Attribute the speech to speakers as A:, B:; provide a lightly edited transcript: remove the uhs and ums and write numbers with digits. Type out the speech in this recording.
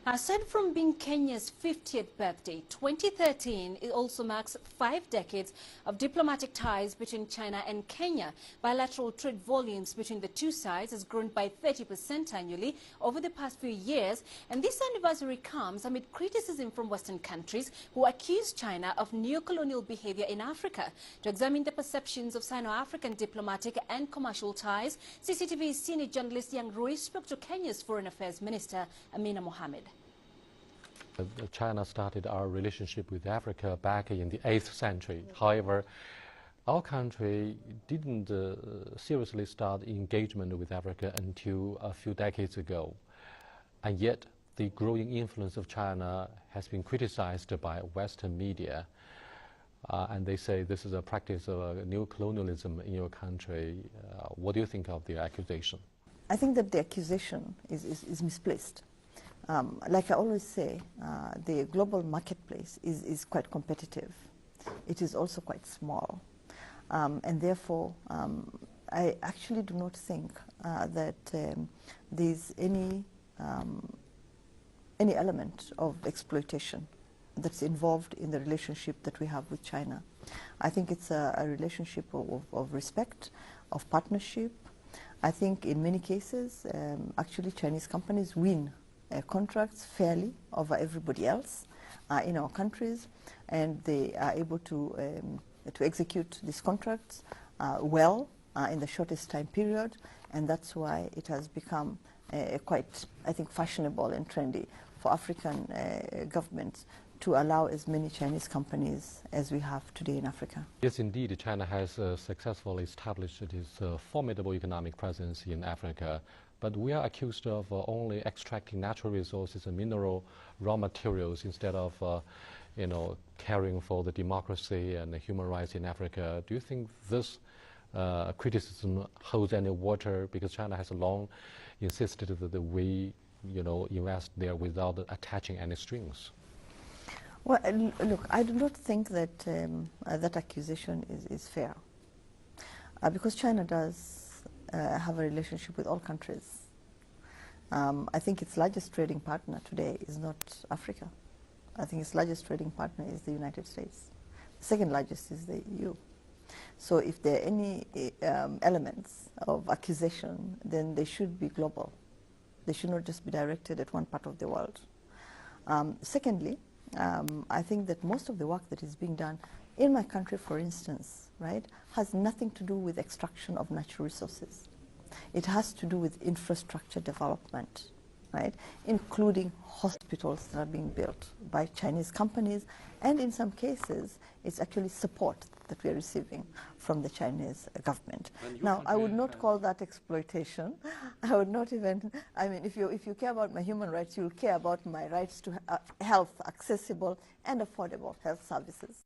A: Aside from being Kenya's 50th birthday, 2013 it also marks 5 decades of diplomatic ties between China and Kenya. Bilateral trade volumes between the two sides has grown by 30% annually over the past few years, and this anniversary comes amid criticism from Western countries who accuse China of neo-colonial behavior in Africa. To examine the perceptions of Sino-African diplomatic and commercial ties, CCTV's senior journalist Yang Rui spoke to Kenya's Foreign Affairs Minister Amina Mohamed.
B: China started our relationship with Africa back in the 8th century. However, our country didn't seriously start engagement with Africa until a few decades ago. And yet, the growing influence of China has been criticized by Western media. And they say this is a practice of neo-colonialism in your country. What do you think of the accusation?
C: I think that the accusation is misplaced. Like I always say, the global marketplace is quite competitive. It is also quite small. And therefore, I actually do not think that there's any element of exploitation that's involved in the relationship that we have with China. I think it's a relationship of respect, of partnership. I think in many cases, actually Chinese companies win contracts fairly over everybody else in our countries, and they are able to execute these contracts well in the shortest time period, and that's why it has become quite, I think, fashionable and trendy for African governments to allow as many Chinese companies as we have today in Africa.
B: Yes, indeed, China has successfully established its formidable economic presence in Africa. But we are accused of only extracting natural resources and mineral raw materials instead of, caring for the democracy and the human rights in Africa. Do you think this criticism holds any water? Because China has long insisted that we, invest there without attaching any strings.
C: Well, look, I do not think that that accusation is fair, because China does have a relationship with all countries. I think its largest trading partner today is not Africa. I think its largest trading partner is the United States. The second largest is the EU. So if there are any elements of accusation, then they should be global. They should not just be directed at one part of the world. Secondly, I think that most of the work that is being done in my country, for instance, right, has nothing to do with extraction of natural resources. It has to do with infrastructure development, right, including hospitals that are being built by Chinese companies, and in some cases, it's actually support that we are receiving from the Chinese government. Now, I would not call that exploitation. I would not even, I mean, if you care about my human rights, you'll care about my rights to health, accessible and affordable health services.